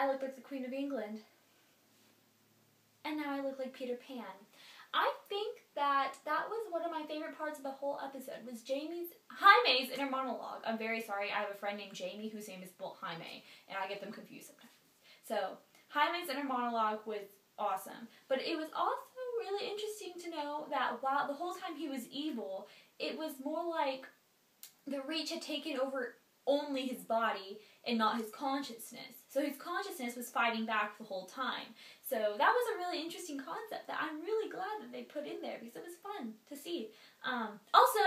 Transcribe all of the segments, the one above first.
I look like the Queen of England. And now I look like Peter Pan. I think that was one of my favorite parts of the whole episode, was Jaime's inner monologue. I'm very sorry, I have a friend named Jamie whose name is Jaime, and I get them confused sometimes. So, Jaime's inner monologue was awesome. But it was also really interesting to know that while the whole time he was evil, it was more like the Reach had taken over only his body and not his consciousness. So his consciousness was fighting back the whole time. So that was a really interesting concept that I'm really glad that they put in there because it was fun to see. Also,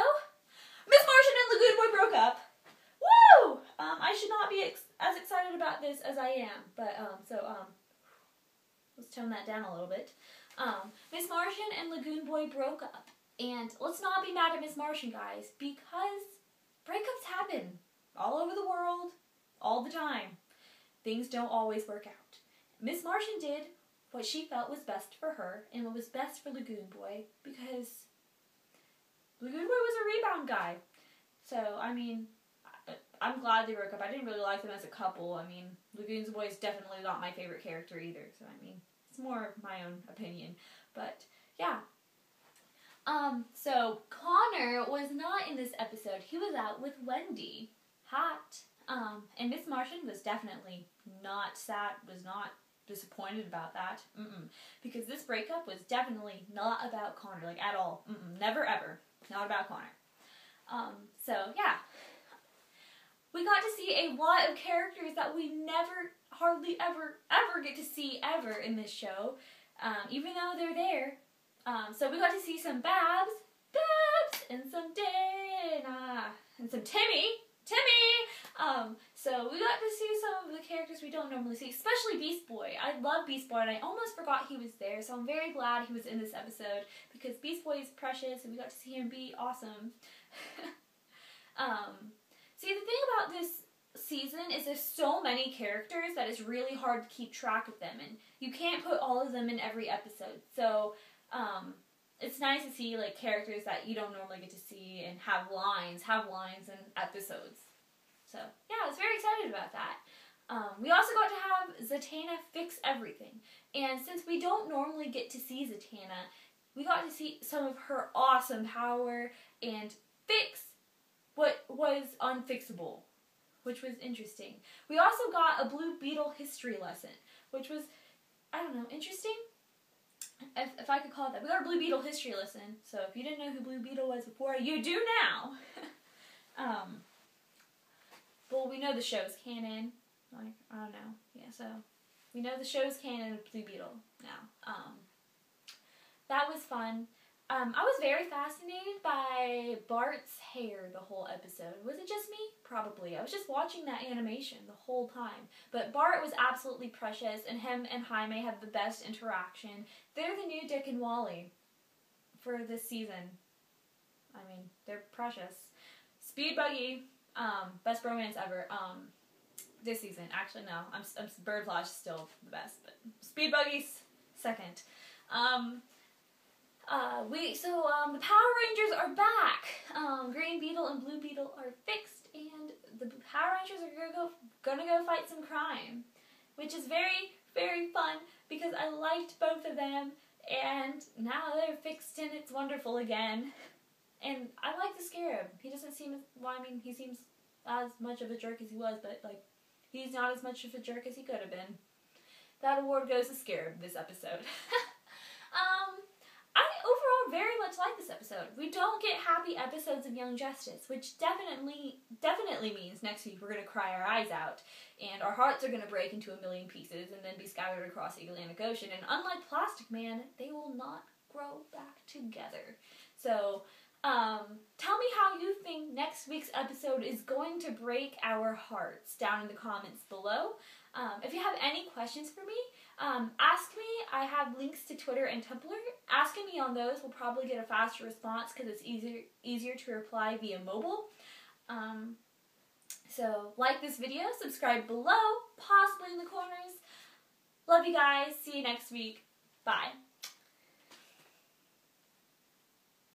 Miss Martian and Lagoon Boy broke up. Woo! I should not be as excited about this as I am, but let's tone that down a little bit. Miss Martian and Lagoon Boy broke up, and let's not be mad at Miss Martian, guys, because breakups happen all over the world, all the time. Things don't always work out. Miss Martian did what she felt was best for her and what was best for Lagoon Boy, because Lagoon Boy was a rebound guy. So, I mean, I'm glad they broke up. I didn't really like them as a couple. I mean, Lagoon Boy is definitely not my favorite character either. So, I mean, it's more of my own opinion. But, yeah. So, Connor was not in this episode. He was out with Wendy. Hot. And Miss Martian was definitely not sad, was not disappointed about that. Because this breakup was definitely not about Connor, like, at all. Never, ever. Not about Connor. So, yeah. We got to see a lot of characters that we never, hardly ever get to see ever in this show. Even though they're there. So we got to see some Babs, and some Dana, and some Timmy. So we got to see some of the characters we don't normally see, especially Beast Boy. I love Beast Boy, and I almost forgot he was there, so I'm very glad he was in this episode, because Beast Boy is precious, and we got to see him be awesome. See, the thing about this season is there's so many characters that it's really hard to keep track of them, and you can't put all of them in every episode, so it's nice to see like characters that you don't normally get to see and have lines in episodes. So, yeah, I was very excited about that. We also got to have Zatanna fix everything. And since we don't normally get to see Zatanna, we got to see some of her awesome power and fix what was unfixable, which was interesting. We also got a Blue Beetle history lesson, which was, I don't know, interesting? If I could call it that. We got a Blue Beetle history lesson, so if you didn't know who Blue Beetle was before, you do now! Well, we know the show's canon. Like, I don't know. Yeah, so we know the show's canon of Blue Beetle now. That was fun. I was very fascinated by Bart's hair the whole episode. Was it just me? Probably. I was just watching that animation the whole time. But Bart was absolutely precious, and him and Jaime had the best interaction. They're the new Dick and Wally for this season. I mean, they're precious. Speed Buggy. Best bromance ever, this season. Actually, no, Birdflash is still the best, but Speed Buggy's second. The Power Rangers are back. Green Beetle and Blue Beetle are fixed, and the Power Rangers are gonna go fight some crime, which is very, very fun, because I liked both of them, and now they're fixed and it's wonderful again. And I like the Scarab. He doesn't seem, he seems as much of a jerk as he was, but, like, he's not as much of a jerk as he could have been. That award goes to Scarab this episode. I overall very much like this episode. We don't get happy episodes of Young Justice, which definitely means next week we're going to cry our eyes out, and our hearts are going to break into a million pieces and then be scattered across the Atlantic Ocean, and unlike Plastic Man, they will not grow back together. So, tell me how you think next week's episode is going to break our hearts down in the comments below. If you have any questions for me, ask me. I have links to Twitter and Tumblr. Asking me on those will probably get a faster response because it's easier to reply via mobile. So like this video, subscribe below, possibly in the corners. Love you guys. See you next week. Bye.